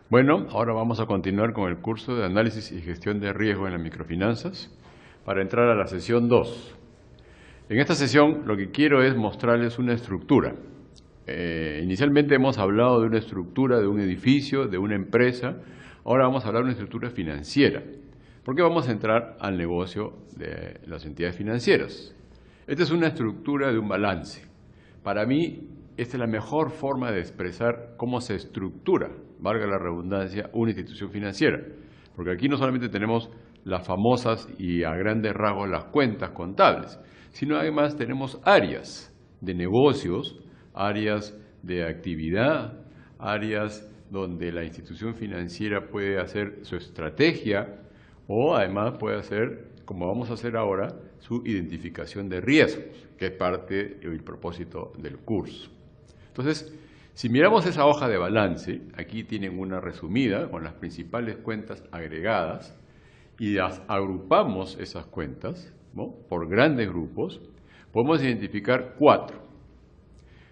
Bueno, ahora vamos a continuar con el curso de análisis y gestión de riesgo en las microfinanzas para entrar a la sesión 2. En esta sesión lo que quiero es mostrarles una estructura. Inicialmente hemos hablado de una estructura de un edificio, de una empresa. Ahora vamos a hablar de una estructura financiera, porque vamos a entrar al negocio de las entidades financieras. Esta es una estructura de un balance. Para mí, esta es la mejor forma de expresar cómo se estructura, valga la redundancia, una institución financiera. Porque aquí no solamente tenemos las famosas y a grandes rasgos las cuentas contables, sino además tenemos áreas de negocios, áreas de actividad, áreas donde la institución financiera puede hacer su estrategia o además puede hacer, como vamos a hacer ahora, su identificación de riesgos, que es parte del propósito del curso. Entonces, si miramos esa hoja de balance, aquí tienen una resumida con las principales cuentas agregadas y las agrupamos esas cuentas, ¿no?, por grandes grupos, podemos identificar 4.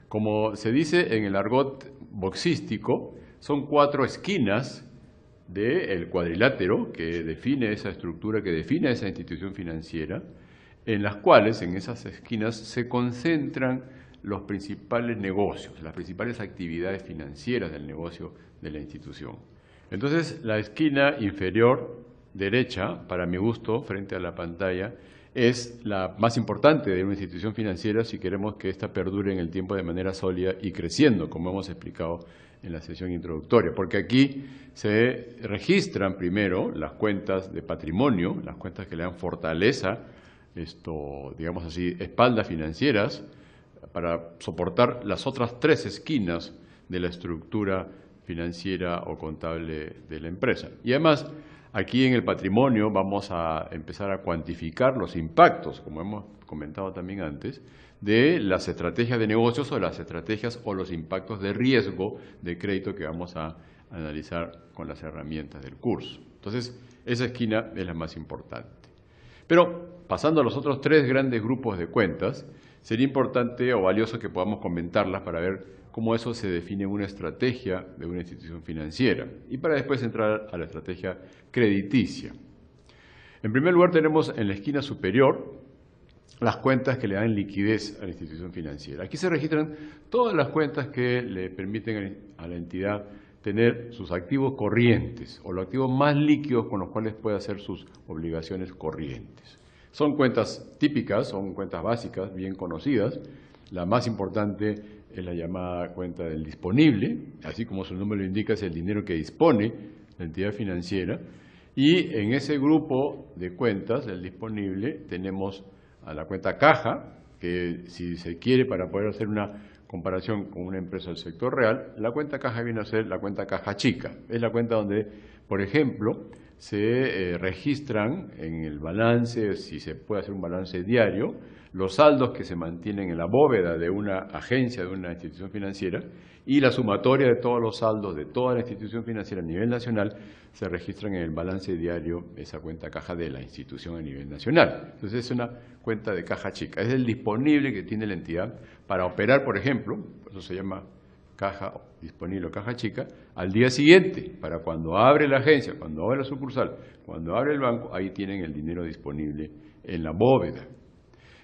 Como se dice en el argot boxístico, son 4 esquinas del cuadrilátero que define esa estructura, que define esa institución financiera, en las cuales, en esas esquinas, se concentran los principales negocios, las principales actividades financieras del negocio de la institución. Entonces, la esquina inferior derecha, para mi gusto, frente a la pantalla, es la más importante de una institución financiera si queremos que ésta perdure en el tiempo de manera sólida y creciendo, como hemos explicado en la sesión introductoria, porque aquí se registran primero las cuentas de patrimonio, las cuentas que le dan fortaleza, digamos así, espaldas financieras, para soportar las otras 3 esquinas de la estructura financiera o contable de la empresa. Y además, aquí en el patrimonio vamos a empezar a cuantificar los impactos, como hemos comentado también antes, de las estrategias de negocios o las estrategias o los impactos de riesgo de crédito que vamos a analizar con las herramientas del curso. Entonces, esa esquina es la más importante. Pero, pasando a los otros 3 grandes grupos de cuentas, sería importante o valioso que podamos comentarlas para ver cómo eso se define en una estrategia de una institución financiera y para después entrar a la estrategia crediticia. En primer lugar, tenemos en la esquina superior las cuentas que le dan liquidez a la institución financiera. Aquí se registran todas las cuentas que le permiten a la entidad tener sus activos corrientes o los activos más líquidos con los cuales puede hacer sus obligaciones corrientes. Son cuentas típicas, son cuentas básicas, bien conocidas. La más importante es la llamada cuenta del disponible, así como su nombre lo indica, es el dinero que dispone la entidad financiera. Y en ese grupo de cuentas, el disponible, tenemos a la cuenta caja, que si se quiere para poder hacer una comparación con una empresa del sector real, la cuenta caja viene a ser la cuenta caja chica. Es la cuenta donde, por ejemplo, se registran en el balance, si se puede hacer un balance diario, los saldos que se mantienen en la bóveda de una agencia, de una institución financiera, y la sumatoria de todos los saldos de toda la institución financiera a nivel nacional se registran en el balance diario, esa cuenta caja de la institución a nivel nacional. Entonces es una cuenta de caja chica, es el disponible que tiene la entidad para operar, por ejemplo, eso se llama caja disponible o caja chica, al día siguiente, para cuando abre la agencia, cuando abre la sucursal, cuando abre el banco, ahí tienen el dinero disponible en la bóveda.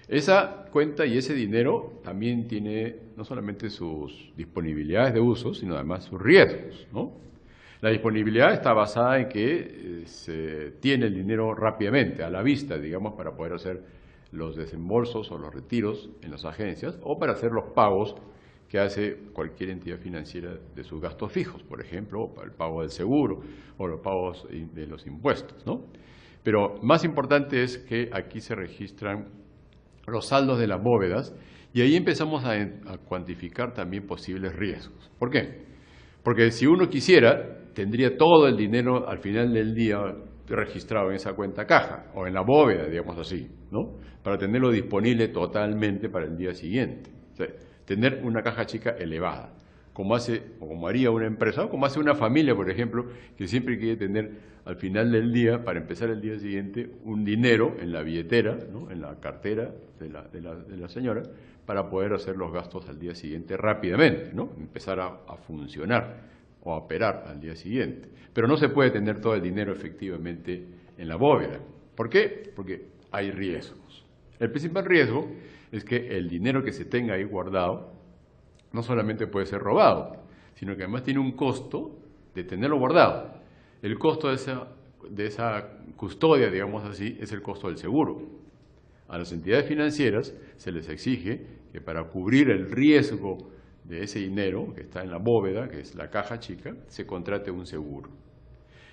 Esa cuenta y ese dinero también tiene no solamente sus disponibilidades de uso, sino además sus riesgos, ¿no? La disponibilidad está basada en que se tiene el dinero rápidamente, a la vista, digamos, para poder hacer los desembolsos o los retiros en las agencias o para hacer los pagos que hace cualquier entidad financiera de sus gastos fijos, por ejemplo, el pago del seguro o los pagos de los impuestos, ¿no? Pero más importante es que aquí se registran los saldos de las bóvedas y ahí empezamos a cuantificar también posibles riesgos. ¿Por qué? Porque si uno quisiera, tendría todo el dinero al final del día registrado en esa cuenta caja o en la bóveda, digamos así, ¿no?, para tenerlo disponible totalmente para el día siguiente. O sea, tener una caja chica elevada, como hace o como haría una empresa o como hace una familia, por ejemplo, que siempre quiere tener al final del día, para empezar el día siguiente, un dinero en la billetera, ¿no?, en la cartera de la señora, para poder hacer los gastos al día siguiente rápidamente, ¿no?, empezar a funcionar o a operar al día siguiente. Pero no se puede tener todo el dinero efectivamente en la bóveda. ¿Por qué? Porque hay riesgos. El principal riesgo es que el dinero que se tenga ahí guardado no solamente puede ser robado, sino que además tiene un costo de tenerlo guardado. El costo de esa custodia, digamos así, es el costo del seguro. A las entidades financieras se les exige que para cubrir el riesgo de ese dinero que está en la bóveda, que es la caja chica, se contrate un seguro.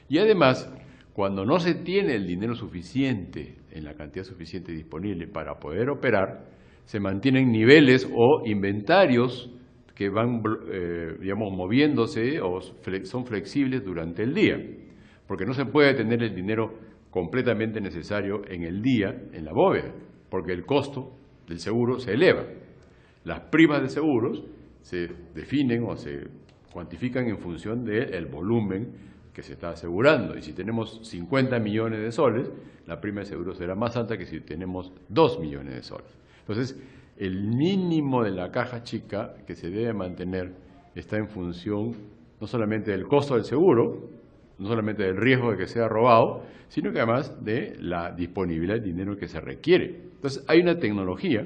Y además, cuando no se tiene el dinero suficiente, en la cantidad suficiente disponible para poder operar, se mantienen niveles o inventarios que van, digamos, moviéndose o son flexibles durante el día, porque no se puede tener el dinero completamente necesario en el día en la bóveda, porque el costo del seguro se eleva. Las primas de seguros se definen o se cuantifican en función del volumen que se está asegurando, y si tenemos 50 millones de soles, la prima de seguro será más alta que si tenemos 2 millones de soles. Entonces, el mínimo de la caja chica que se debe mantener está en función no solamente del costo del seguro, no solamente del riesgo de que sea robado, sino que además de la disponibilidad del dinero que se requiere. Entonces, hay una tecnología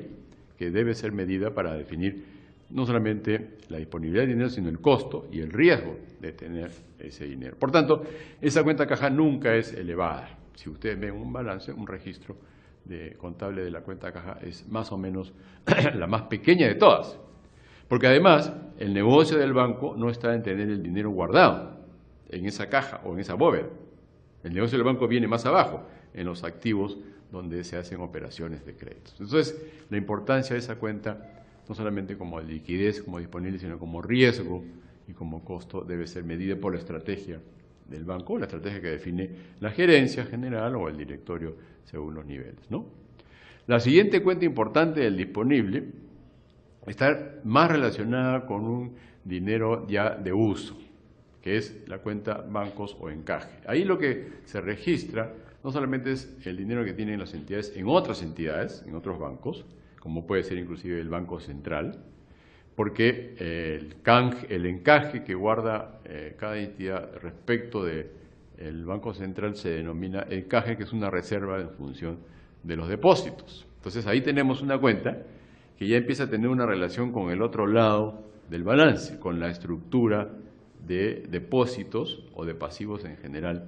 que debe ser medida para definir no solamente la disponibilidad de dinero, sino el costo y el riesgo de tener ese dinero. Por tanto, esa cuenta caja nunca es elevada. Si ustedes ven un balance, un registro contable de la cuenta caja es más o menos la más pequeña de todas. Porque además, el negocio del banco no está en tener el dinero guardado en esa caja o en esa bóveda. El negocio del banco viene más abajo, en los activos donde se hacen operaciones de créditos. Entonces, la importancia de esa cuenta, no solamente como liquidez, como disponible, sino como riesgo y como costo, debe ser medida por la estrategia del banco, la estrategia que define la gerencia general o el directorio según los niveles, ¿no? La siguiente cuenta importante del disponible está más relacionada con un dinero ya de uso, que es la cuenta bancos o encaje. Ahí lo que se registra no solamente es el dinero que tienen las entidades en otras entidades, en otros bancos, como puede ser inclusive el Banco Central, porque el encaje que guarda cada entidad respecto del Banco Central se denomina encaje, que es una reserva en función de los depósitos. Entonces ahí tenemos una cuenta que ya empieza a tener una relación con el otro lado del balance, con la estructura de depósitos o de pasivos en general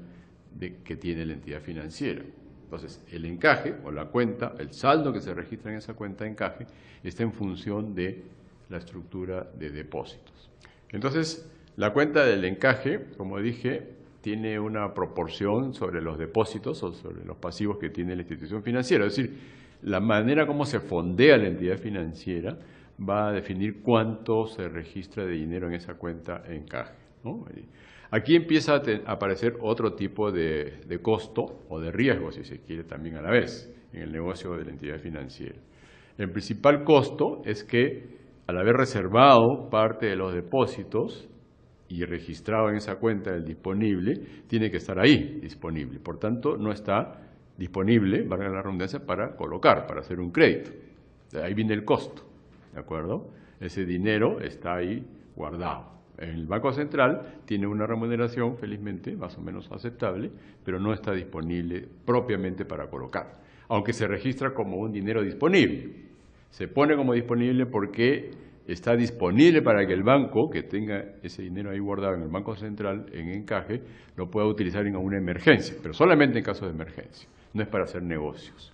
que tiene la entidad financiera. Entonces, el encaje o la cuenta, el saldo que se registra en esa cuenta de encaje, está en función de la estructura de depósitos. Entonces, la cuenta del encaje, como dije, tiene una proporción sobre los depósitos o sobre los pasivos que tiene la institución financiera. Es decir, la manera como se fondea la entidad financiera va a definir cuánto se registra de dinero en esa cuenta de encaje, ¿no? Aquí empieza a aparecer otro tipo de costo o de riesgo, si se quiere, también a la vez, en el negocio de la entidad financiera. El principal costo es que, al haber reservado parte de los depósitos y registrado en esa cuenta el disponible, tiene que estar ahí disponible. Por tanto, no está disponible, valga la redundancia, para colocar, para hacer un crédito. De ahí viene el costo, ¿de acuerdo? Ese dinero está ahí guardado. El Banco Central tiene una remuneración, felizmente, más o menos aceptable, pero no está disponible propiamente para colocar, aunque se registra como un dinero disponible. Se pone como disponible porque está disponible para que el banco, que tenga ese dinero ahí guardado en el Banco Central, en encaje, lo pueda utilizar en una emergencia, pero solamente en caso de emergencia, no es para hacer negocios.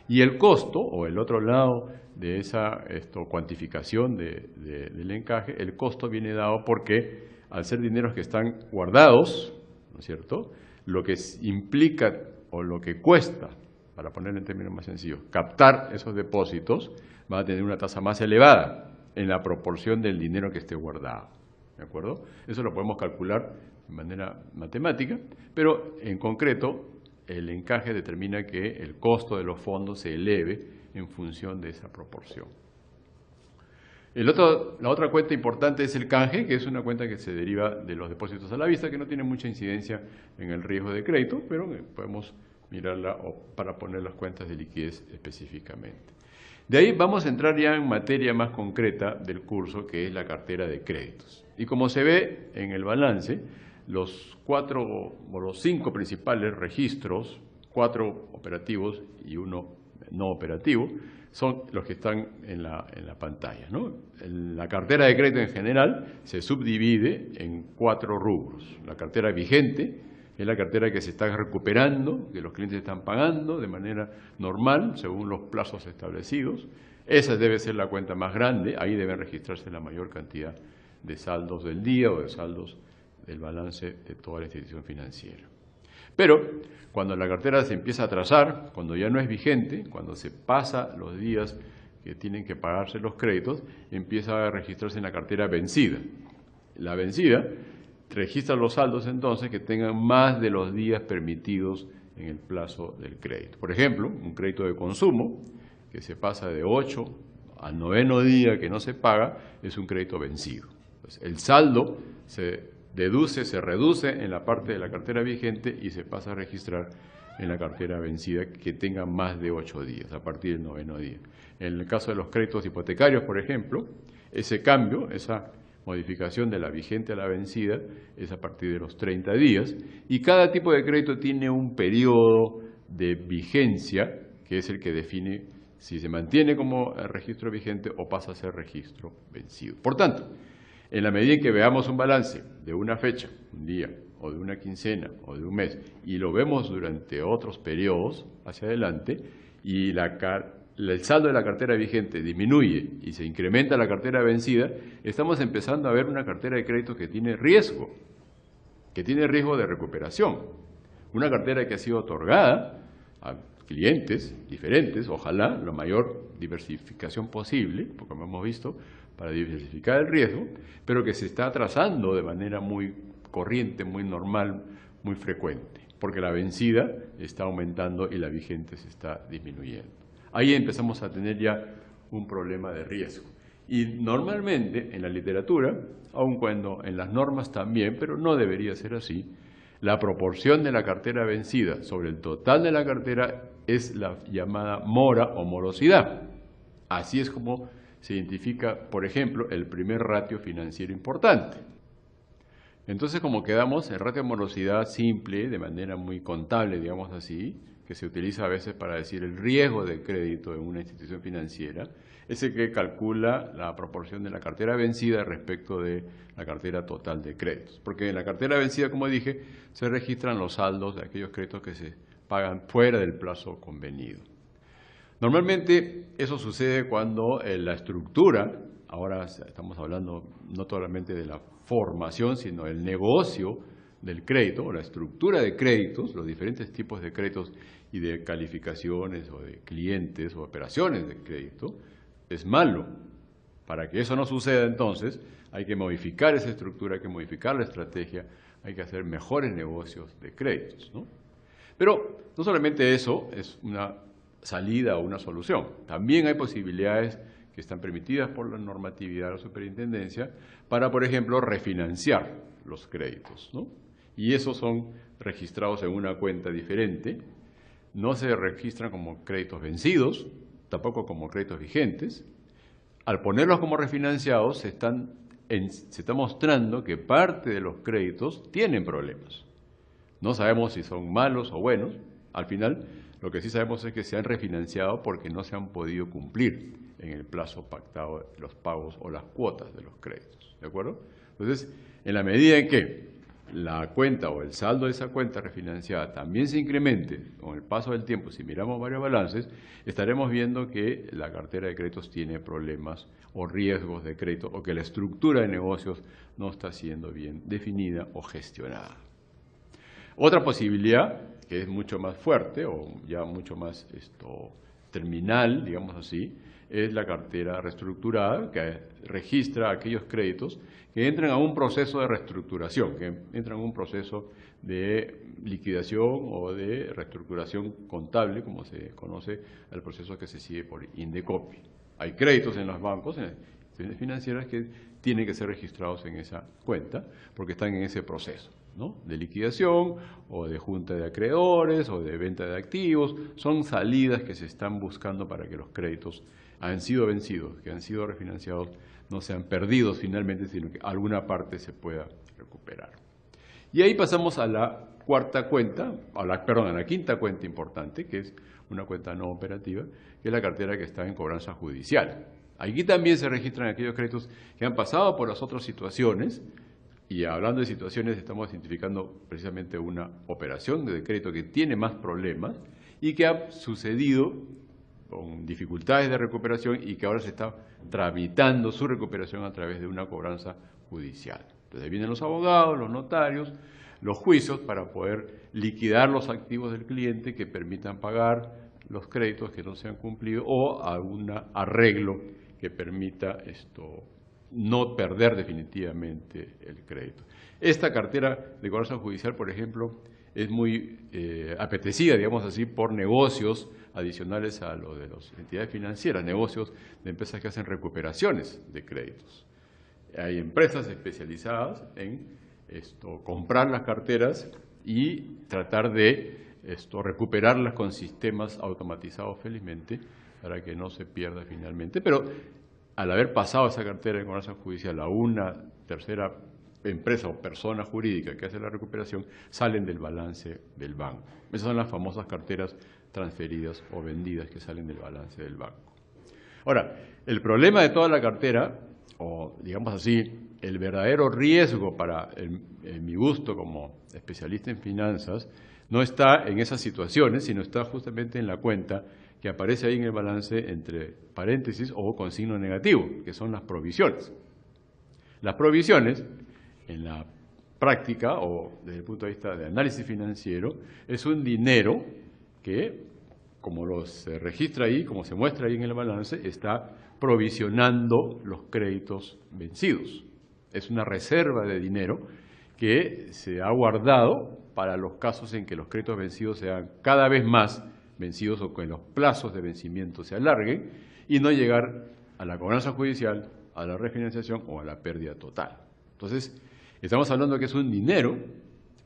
Y el costo, o el otro lado de esa cuantificación del encaje, el costo viene dado porque al ser dineros que están guardados, ¿no es cierto?, lo que implica o lo que cuesta, para ponerlo en términos más sencillos, captar esos depósitos va a tener una tasa más elevada en la proporción del dinero que esté guardado, ¿de acuerdo? Eso lo podemos calcular de manera matemática, pero en concreto el encaje determina que el costo de los fondos se eleve en función de esa proporción. La otra cuenta importante es el canje, que es una cuenta que se deriva de los depósitos a la vista, que no tiene mucha incidencia en el riesgo de crédito, pero podemos mirarla para poner las cuentas de liquidez específicamente. De ahí vamos a entrar ya en materia más concreta del curso, que es la cartera de créditos. Y como se ve en el balance, los 4 o los 5 principales registros, 4 operativos y 1 no operativo, son los que están en la pantalla, ¿no? La cartera de crédito en general se subdivide en 4 rubros. La cartera vigente es la cartera que se está recuperando, que los clientes están pagando de manera normal, según los plazos establecidos. Esa debe ser la cuenta más grande, ahí deben registrarse la mayor cantidad de saldos del día o de saldos del balance de toda la institución financiera. Pero cuando la cartera se empieza a atrasar, cuando ya no es vigente, cuando se pasa los días que tienen que pagarse los créditos, empieza a registrarse en la cartera vencida. La vencida registra los saldos entonces que tengan más de los días permitidos en el plazo del crédito. Por ejemplo, un crédito de consumo que se pasa de 8 al 9º día que no se paga es un crédito vencido. Entonces, el saldo se deduce, se reduce en la parte de la cartera vigente y se pasa a registrar en la cartera vencida que tenga más de 8 días, a partir del 9º día. En el caso de los créditos hipotecarios, por ejemplo, ese cambio, esa modificación de la vigente a la vencida es a partir de los 30 días y cada tipo de crédito tiene un periodo de vigencia que es el que define si se mantiene como registro vigente o pasa a ser registro vencido. Por tanto, en la medida en que veamos un balance de una fecha, un día, o de una quincena, o de un mes, y lo vemos durante otros periodos hacia adelante, y el saldo de la cartera vigente disminuye y se incrementa la cartera vencida, estamos empezando a ver una cartera de crédito que tiene riesgo de recuperación. Una cartera que ha sido otorgada a clientes diferentes, ojalá la mayor diversificación posible, porque como hemos visto, para diversificar el riesgo, pero que se está atrasando de manera muy corriente, muy normal, muy frecuente, porque la vencida está aumentando y la vigente se está disminuyendo. Ahí empezamos a tener ya un problema de riesgo. Y normalmente en la literatura, aun cuando en las normas también, pero no debería ser así, la proporción de la cartera vencida sobre el total de la cartera es la llamada mora o morosidad. Así es como se identifica, por ejemplo, el primer ratio financiero importante. Entonces, como quedamos, el ratio de morosidad simple, de manera muy contable, digamos así, que se utiliza a veces para decir el riesgo de crédito en una institución financiera, es el que calcula la proporción de la cartera vencida respecto de la cartera total de créditos. Porque en la cartera vencida, como dije, se registran los saldos de aquellos créditos que se pagan fuera del plazo convenido. Normalmente eso sucede cuando la estructura, ahora estamos hablando no solamente de la formación, sino el negocio del crédito, o la estructura de créditos, los diferentes tipos de créditos y de calificaciones o de clientes o operaciones de crédito, es malo. Para que eso no suceda entonces, hay que modificar esa estructura, hay que modificar la estrategia, hay que hacer mejores negocios de créditos, ¿no? Pero no solamente eso es una salida o una solución. También hay posibilidades que están permitidas por la normatividad de la superintendencia para, por ejemplo, refinanciar los créditos, ¿no? Y esos son registrados en una cuenta diferente, no se registran como créditos vencidos, tampoco como créditos vigentes. Al ponerlos como refinanciados se está mostrando que parte de los créditos tienen problemas. No sabemos si son malos o buenos. Al final, lo que sí sabemos es que se han refinanciado porque no se han podido cumplir en el plazo pactado los pagos o las cuotas de los créditos. ¿De acuerdo? Entonces, en la medida en que la cuenta o el saldo de esa cuenta refinanciada también se incremente con el paso del tiempo, si miramos varios balances, estaremos viendo que la cartera de créditos tiene problemas o riesgos de crédito o que la estructura de negocios no está siendo bien definida o gestionada. Otra posibilidad, que es mucho más fuerte o ya mucho más terminal, digamos así, es la cartera reestructurada, que registra aquellos créditos que entran a un proceso de reestructuración, que entran a un proceso de liquidación o de reestructuración contable, como se conoce el proceso que se sigue por Indecopi. Hay créditos en los bancos, en las instituciones financieras, que tienen que ser registrados en esa cuenta porque están en ese proceso, ¿no? De liquidación o de junta de acreedores o de venta de activos. Son salidas que se están buscando para que los créditos han sido vencidos, que han sido refinanciados, no sean perdidos finalmente, sino que alguna parte se pueda recuperar. Y ahí pasamos a la cuarta cuenta, a la quinta cuenta importante, que es una cuenta no operativa, que es la cartera que está en cobranza judicial. Aquí también se registran aquellos créditos que han pasado por las otras situaciones, y hablando de situaciones estamos identificando precisamente una operación de crédito que tiene más problemas y que ha sucedido con dificultades de recuperación y que ahora se está tramitando su recuperación a través de una cobranza judicial. Entonces vienen los abogados, los notarios, los juicios para poder liquidar los activos del cliente que permitan pagar los créditos que no se han cumplido o algún arreglo que permita no perder definitivamente el crédito. Esta cartera de cobranza judicial, por ejemplo, es muy apetecida, digamos así, por negocios adicionales a lo de las entidades financieras, negocios de empresas que hacen recuperaciones de créditos. Hay empresas especializadas en comprar las carteras y tratar de recuperarlas con sistemas automatizados, felizmente, para que no se pierda finalmente. Pero al haber pasado esa cartera de cobranza judicial a una tercera empresa o persona jurídica que hace la recuperación, salen del balance del banco. Esas son las famosas carteras transferidas o vendidas que salen del balance del banco. Ahora, el problema de toda la cartera, o digamos así, el verdadero riesgo para mi gusto como especialista en finanzas, no está en esas situaciones, sino está justamente en la cuenta que aparece ahí en el balance entre paréntesis o con signo negativo, que son las provisiones. Las provisiones, en la práctica o desde el punto de vista de análisis financiero, es un dinero que, como se registra ahí, como se muestra ahí en el balance, está provisionando los créditos vencidos. Es una reserva de dinero que se ha guardado para los casos en que los créditos vencidos sean cada vez más vencidos o que los plazos de vencimiento se alarguen y no llegar a la cobranza judicial, a la refinanciación o a la pérdida total. Entonces, estamos hablando que es un dinero,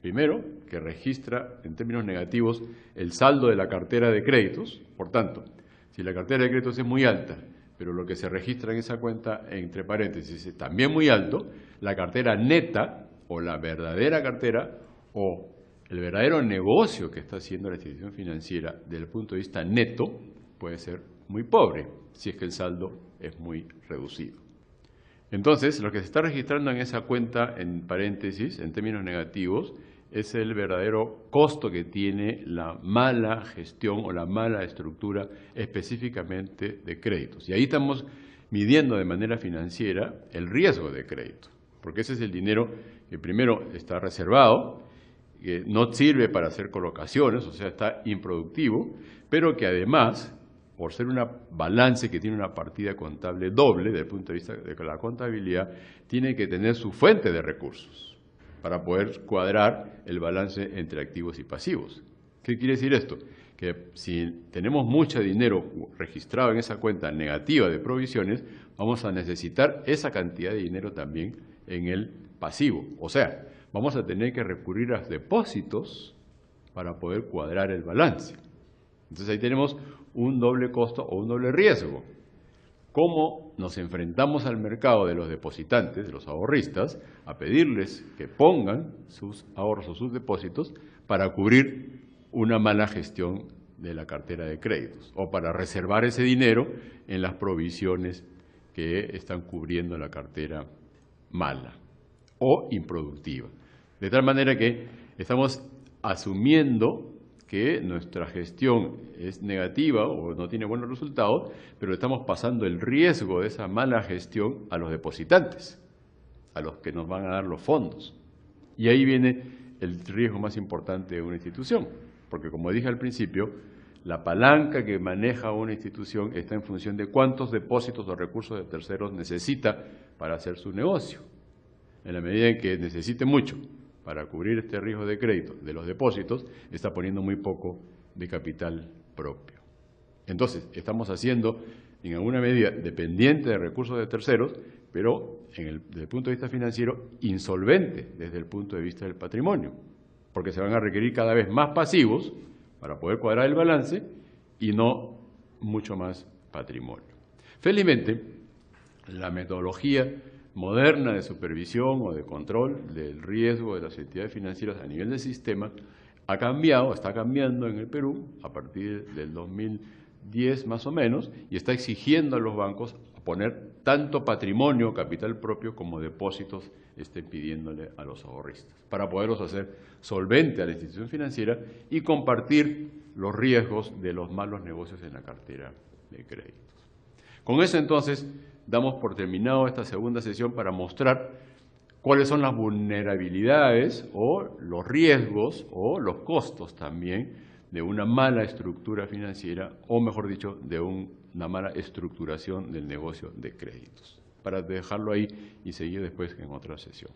primero, que registra en términos negativos el saldo de la cartera de créditos. Por tanto, si la cartera de créditos es muy alta, pero lo que se registra en esa cuenta, entre paréntesis, es también muy alto, la cartera neta o la verdadera cartera o el verdadero negocio que está haciendo la institución financiera desde el punto de vista neto puede ser muy pobre si es que el saldo es muy reducido. Entonces, lo que se está registrando en esa cuenta, en paréntesis, en términos negativos, es el verdadero costo que tiene la mala gestión o la mala estructura específicamente de créditos. Y ahí estamos midiendo de manera financiera el riesgo de crédito, porque ese es el dinero que primero está reservado, que no sirve para hacer colocaciones, o sea, está improductivo, pero que además, por ser un balance que tiene una partida contable doble desde el punto de vista de la contabilidad, tiene que tener su fuente de recursos para poder cuadrar el balance entre activos y pasivos. ¿Qué quiere decir esto? Que si tenemos mucho dinero registrado en esa cuenta negativa de provisiones, vamos a necesitar esa cantidad de dinero también en el pasivo. O sea, vamos a tener que recurrir a depósitos para poder cuadrar el balance. Entonces ahí tenemos un doble costo o un doble riesgo. ¿Cómo nos enfrentamos al mercado de los depositantes, de los ahorristas, a pedirles que pongan sus ahorros o sus depósitos para cubrir una mala gestión de la cartera de créditos o para reservar ese dinero en las provisiones que están cubriendo la cartera mala o improductiva? De tal manera que estamos asumiendo que nuestra gestión es negativa o no tiene buenos resultados, pero estamos pasando el riesgo de esa mala gestión a los depositantes, a los que nos van a dar los fondos. Y ahí viene el riesgo más importante de una institución, porque como dije al principio, la palanca que maneja una institución está en función de cuántos depósitos o recursos de terceros necesita para hacer su negocio. En la medida en que necesite mucho para cubrir este riesgo de crédito de los depósitos, está poniendo muy poco de capital propio. Entonces, estamos haciendo, en alguna medida, dependiente de recursos de terceros, pero desde el punto de vista financiero, insolvente desde el punto de vista del patrimonio, porque se van a requerir cada vez más pasivos para poder cuadrar el balance y no mucho más patrimonio. Felizmente, la metodología moderna de supervisión o de control del riesgo de las entidades financieras a nivel del sistema ha cambiado, está cambiando en el Perú a partir del 2010 más o menos, y está exigiendo a los bancos poner tanto patrimonio, capital propio, como depósitos, pidiéndole a los ahorristas, para poderlos hacer solvente a la institución financiera y compartir los riesgos de los malos negocios en la cartera de créditos. Con eso entonces damos por terminado esta segunda sesión para mostrar cuáles son las vulnerabilidades o los riesgos o los costos también de una mala estructura financiera, o mejor dicho, de una mala estructuración del negocio de créditos. Para dejarlo ahí y seguir después en otra sesión.